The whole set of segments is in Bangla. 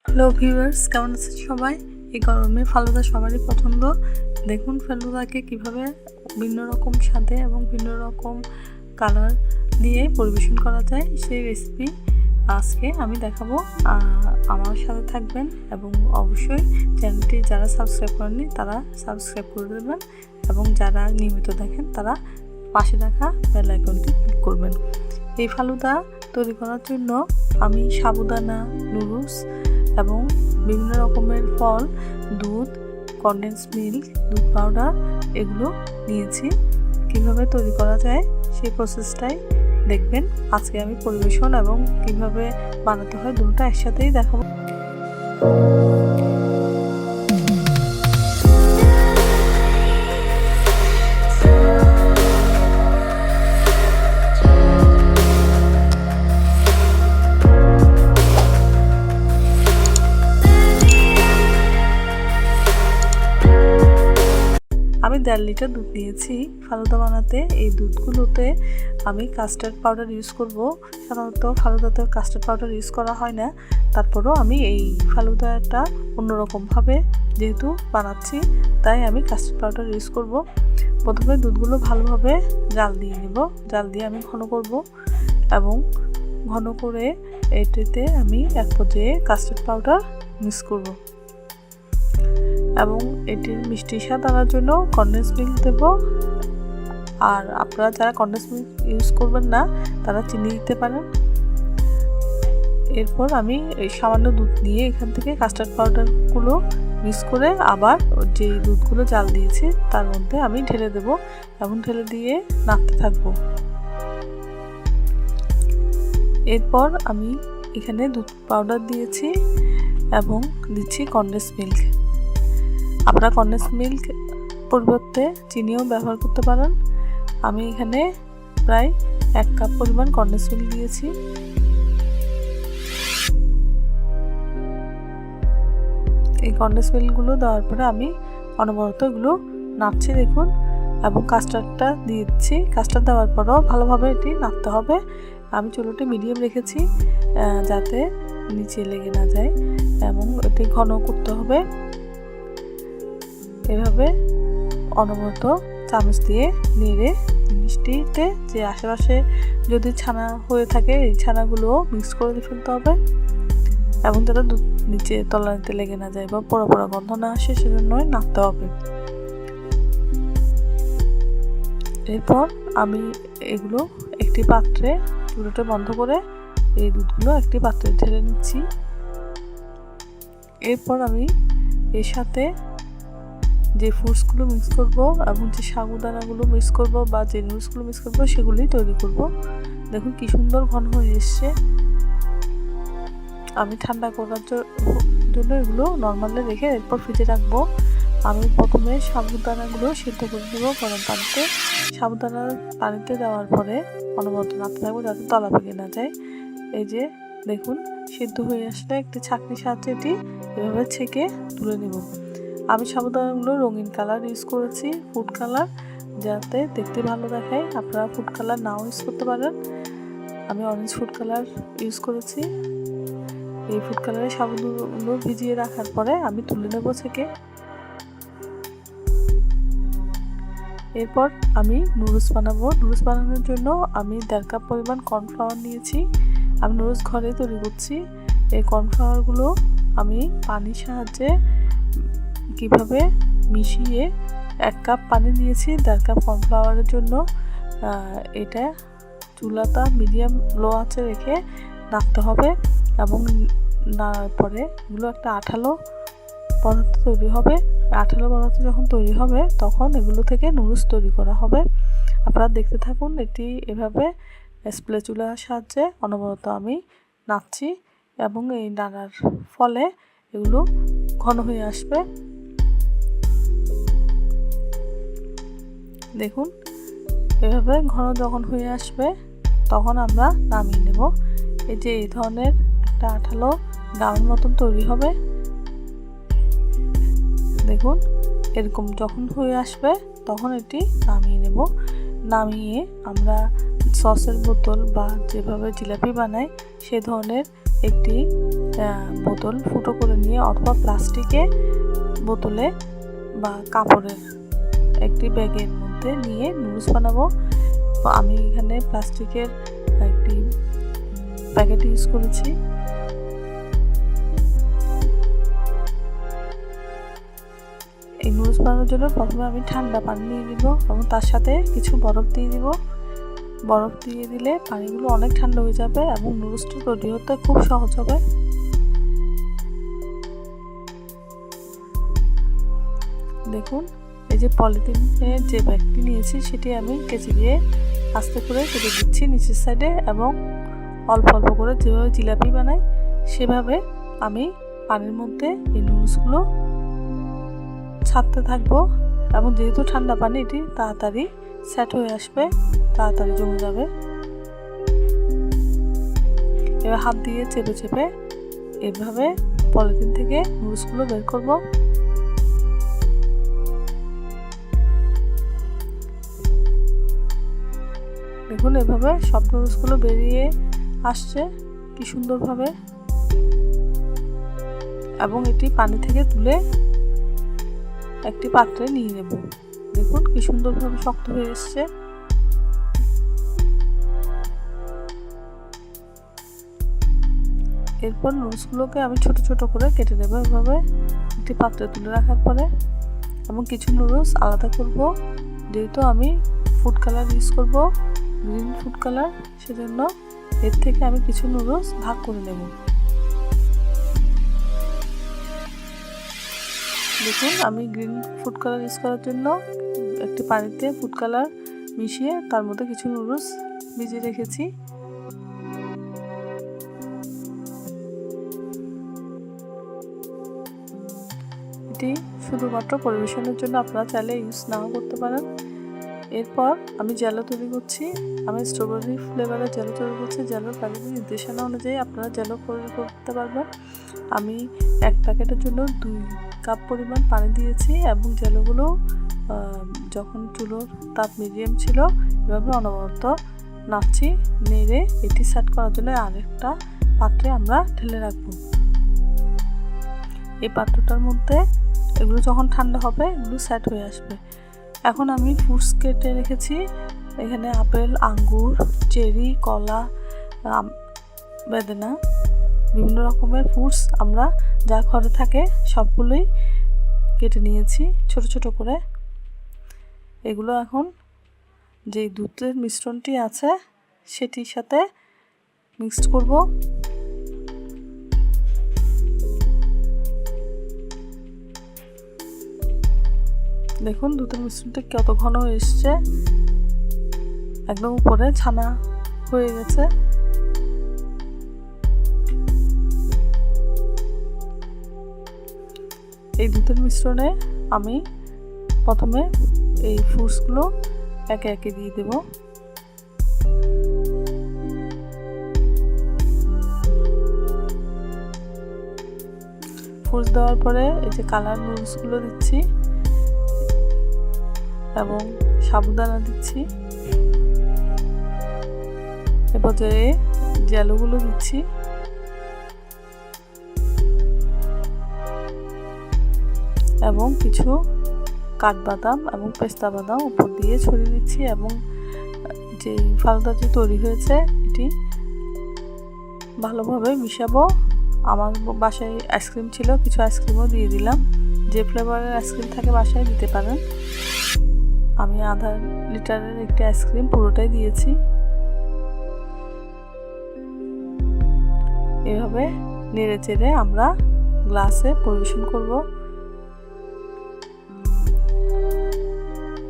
হ্যালো ভিউয়ার্স, কেমন আছেন সবাই? এই গরমে ফালুদা সবারই পছন্দ। দেখুন ফালুদাকে কিভাবে ভিন্ন রকম স্বাদে এবং ভিন্ন রকম কালার দিয়ে পরিবেশন করা যায় সেই রেসিপি আজকে আমি দেখাবো। আমার সাথে থাকবেন এবং অবশ্যই চ্যানেলটি যারা সাবস্ক্রাইব করেননি তারা সাবস্ক্রাইব করে দেবেন এবং যারা নিয়মিত দেখেন তারা পাশে রাখা বেল আইকনটি ক্লিক করবেন। এই ফালুদা তৈরি করার জন্য আমি সাবুদানা, নুডলস এবং বিভিন্ন রকমের ফল, দুধ, কনডেন্স মিল্ক, দুধ পাউডার এগুলো নিয়েছি। কিভাবে তৈরি করা যায় সেই প্রসেসটাই দেখবেন আজকে আমি পরিবেশন এবং কিভাবে বানাতে হয় দুটো একসাথেই দেখাবো। আমি 1.5 লিটার দুধ নিয়েছি ফালুদা বানাতে। এই দুধগুলোতে আমি কাস্টার্ড পাউডার ইউজ করব। সাধারণত ফালুদাতে কাস্টার্ড পাউডার ইউজ করা হয় না, তারপরও আমি এই ফালুদাটা অন্যরকমভাবে যেহেতু বানাচ্ছি তাই আমি কাস্টার্ড পাউডার ইউজ করব। প্রথমে দুধগুলো ভালোভাবে জাল দিয়ে নেব। জাল দিয়ে আমি ঘন করব এবং ঘন করে এটাতে আমি এক পর্যায়ে কাস্টার্ড পাউডার মিক্স করব এবং এটির মিষ্টি স্বাদ আনার জন্য কনডেন্স মিল্ক দেব। আর আপনারা যারা কনডেন্স মিল্ক ইউজ করবেন না তারা চিনি দিতে পারেন। এরপর আমি এই সামান্য দুধ দিয়ে এখান থেকে কাস্টার্ড পাউডারগুলো মিক্স করে আবার যে দুধগুলো জাল দিয়েছি তার মধ্যে আমি ঢেলে দেব এবং ঢেলে দিয়ে নাড়তে থাকবো। এরপর আমি এখানে দুধ পাউডার দিয়েছি এবং দিচ্ছি কনডেন্স মিল্ক। আপনারা কনডেন্স মিল্ক পরিবর্তে চিনিও ব্যবহার করতে পারেন। আমি এখানে প্রায় 1 কাপ পরিমাণ কনডেন্স মিল্ক দিয়েছি। এই কনডেন্স মিল্কগুলো দেওয়ার পরে আমি অনবরত এগুলো নাড়ছি দেখুন এবং কাস্টার্ডটা দিচ্ছি। কাস্টার্ড দেওয়ার পরও ভালোভাবে এটি নাড়তে হবে। আমি চুলাটি মিডিয়াম রেখেছি যাতে নিচে লেগে না যায় এবং এটি ঘন করতে হবে। এভাবে অনবরত চামচ দিয়ে নেড়ে মিষ্টিতে যে আশেপাশে যদি ছানা হয়ে থাকে এই ছানাগুলোও মিক্স করে ফেলতে হবে এবং যাতে দুধ নিচে তলানিতে লেগে না যায় বা পোড়া পোড়া গন্ধ না আসে সেজন্যই নাড়তে হবে। এরপর আমি এগুলো একটি পাত্রে চুলাটা বন্ধ করে এই দুধগুলো একটি পাত্রে ঢেলে নিচ্ছি। এরপর আমি এর সাথে যে ফ্রুটসগুলো মিক্স করব এবং যে সাবুদানাগুলো মিক্স করব বা যে নুডলসগুলো মিক্স করব সেগুলি তৈরি করব। দেখুন কি সুন্দর ঘন হয়ে এসছে। আমি ঠান্ডা করার জন্য এগুলো নর্মালে রেখে এরপর ফ্রিজে রাখবো। আমি প্রথমে সাবুদানাগুলো সিদ্ধ করে দেবো গরম পানিতে। সাবুদানার পানিতে দেওয়ার পরে অনবরত নাড়তে থাকবো যাতে তলা ভেঙে না যায়। এই যে দেখুন সিদ্ধ হয়ে আসলে একটি ছাঁকনির সাহায্যে এটি এভাবে ছেঁকে তুলে নেব। আমি সাবুদানাগুলো রঙিন কালার ইউজ করেছি, ফুড কালার, যাতে দেখতে ভালো দেখায়। আপনারা ফুড কালার নাও ইউজ করতে পারেন। আমি অরেঞ্জ ফুড কালার ইউজ করেছি। এই ফুড কালারের সাবুগুলো ভিজিয়ে রাখার পরে আমি তুলে নেব ছেঁকে। এরপর আমি নুডলস বানাবো। নুডলস বানানোর জন্য আমি 1.5 কাপ পরিমাণ কর্নফ্লাওয়ার নিয়েছি। আমি নুডলস ঘরে তৈরি করছি। এই কর্নফ্লাওয়ারগুলো আমি পানির সাহায্যে কিভাবে মিশিয়ে 1 কাপ পানি নিয়েছি 1.5 কাপ কর্নফ্লাওয়ারের জন্য। এটা চুলাটা মিডিয়াম লো আঁচে রেখে নাড়তে হবে এবং নাড়ার পরে এগুলো একটা আঠালো পদার্থ তৈরি হবে। আঠালো পদার্থ যখন তৈরি হবে তখন এগুলো থেকে নুডলস তৈরি করা হবে। আপনারা দেখতে থাকুন। এটি এভাবে স্প্যাচুলার সাহায্যে অনবরত আমি নাড়ছি এবং এই নাড়ার ফলে এগুলো ঘন হয়ে আসবে। দেখুন এভাবে ঘন যখন হয়ে আসবে তখন আমরা নামিয়ে নেব। এই যে এই ধরনের একটা আঠালো গামের মতন তৈরি হবে। দেখুন এরকম যখন হয়ে আসবে তখন এটি নামিয়ে নেব। নামিয়ে আমরা সসের বোতল বা যেভাবে জিলাপি বানাই সে ধরনের একটি বোতল ফুটো করে নিয়ে অথবা প্লাস্টিকে বোতলে বা কাপড়ের একটি ব্যাগের মধ্যে নিয়ে নুডলস বানাবো। তো আমি এখানে প্লাস্টিকের একটি প্যাকেট ইউজ করেছি। এই নুডলস বানানোর জন্য প্রথমে আমি ঠান্ডা পানি নিয়ে নিব এবং তার সাথে কিছু বরফ দিয়ে দিব। বরফ দিয়ে দিলে পানিগুলো অনেক ঠান্ডা হয়ে যাবে এবং নুডলসটা তৈরি হতে খুব সহজ হবে। দেখুন, এই যে পলিথিনের যে ব্যাগটি নিয়েছি সেটি আমি কেচি দিয়ে আস্তে করে কেটে দিচ্ছি নিচের সাইডে, এবং অল্প অল্প করে যেভাবে জিলাপি বানাই সেভাবে আমি পানির মধ্যে এই নুডলসগুলো ছাড়তে থাকবো। এবং যেহেতু ঠান্ডা পানি, এটি তাড়াতাড়ি সেট হয়ে আসবে, তাড়াতাড়ি জমে যাবে। এবার হাত দিয়ে চেপে চেপে এভাবে পলিথিন থেকে নুডলসগুলো বের করব। দেখুন, এভাবে সব নুডলসগুলো বেরিয়ে আসছে কি সুন্দরভাবে, এবং এটি পানি থেকে তুলে একটি পাত্রে নিয়ে নেব। দেখুন কি সুন্দরভাবে শক্ত হয়ে এসছে। এরপর নুডলসগুলোকে আমি ছোট ছোট করে কেটে নেব এভাবে একটি পাত্রে তুলে রাখার পরে, এবং কিছু নুডলস আলাদা করব। যেহেতু আমি ফুড কালার ইউজ করব, গ্রিন ফুড কালার, সেজন্য এর থেকে আমি কিছু নুডলস ভাগ করে নেব। দেখুন, আমি গ্রিন ফুড কালার ইউজ করার জন্য একটি পানিতে ফুড কালার মিশিয়ে তার মধ্যে কিছু নুডলস ভিজিয়ে রেখেছি। এটি শুধুমাত্র পরিবেশনের জন্য, আপনারা চাইলে ইউজ নাও করতে পারেন। এরপর আমি জেলো তৈরি করছি। আমি স্ট্রবেরি ফ্লেভারের জেলো তৈরি করছি। জেলোর প্যাকেটের নির্দেশনা অনুযায়ী আপনারা জেলো তৈরি করতে পারবেন। আমি এক প্যাকেটের জন্য 2 কাপ পরিমাণ পানি দিয়েছি, এবং জেলোগুলো যখন চুলোর তাপ মিডিয়াম ছিল এভাবে অনবরত নাড়ছি। নেড়ে এটি সেট করার জন্য আরেকটা পাত্রে আমরা ঢেলে রাখবো। এই পাত্রটার মধ্যে এগুলো যখন ঠান্ডা হবে এগুলো সেট হয়ে আসবে। এখন আমি ফ্রুটস কেটে রেখেছি। এখানে আপেল, আঙ্গুর, চেরি, কলা, বেদানা, বিভিন্ন রকমের ফ্রুটস আমরা যা ঘরে থাকে সবগুলোই কেটে নিয়েছি ছোট ছোট করে। এগুলো এখন যে দুধের মিশ্রণটি আছে সেটির সাথে মিক্সড করব। দেখুন, দুধের মিশ্রণটা কত ঘন হয়ে এসছে, একদম উপরে ছানা হয়ে গেছে। এই দুধের মিশ্রণে আমি প্রথমে এই ফ্রুটসগুলো একে একে দিয়ে দেব। ফ্রুটস দেওয়ার পরে এই যে কালার নুডলসগুলো দিচ্ছি এবং সাবুদানা দিচ্ছি। এরপর যে জেলোগুলো দিচ্ছি। এবং কিছু কাঠবাদাম এবং পেস্তা বাদাম উপর দিয়ে ছড়িয়ে দিচ্ছি, এবং যে ফালুদাটি তৈরি হয়েছে এটি ভালোভাবে মিশাবো। আমার বাসায় আইসক্রিম ছিল, কিছু আইসক্রিমও দিয়ে দিলাম। যে ফ্লেভারের আইসক্রিম থাকে বাসায় দিতে পারেন। আমি আধা লিটারের একটি আইসক্রিম পুরোটাই দিয়েছি। এভাবে নেড়ে চেড়ে আমরা গ্লাসে পরিবেশন করব।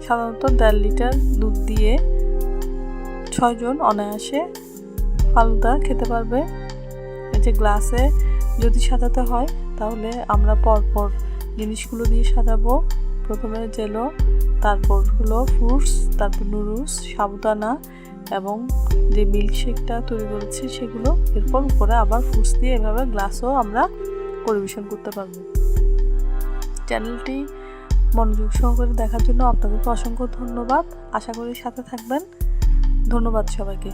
সাধারণত 1.5 লিটার দুধ দিয়ে 6 জন অনায়াসে ফালুদা খেতে পারবে। এই যে গ্লাসে যদি সাজাতে হয় তাহলে আমরা পরপর জিনিসগুলো দিয়ে সাজাবো। প্রথমে জেলো, তারপর হলো ফ্রুটস, তারপর নুডলস, সাবুদানা এবং যে মিল্কশেকটা তৈরি করেছি সেগুলো। এরপর উপরে আবার ফ্রুটস দিয়ে এভাবে গ্লাসও আমরা পরিবেশন করতে পারবো। চ্যানেলটি মনোযোগ সহকারে দেখার জন্য আপনাদেরকে অসংখ্য ধন্যবাদ। আশা করি সাথে থাকবেন। ধন্যবাদ সবাইকে।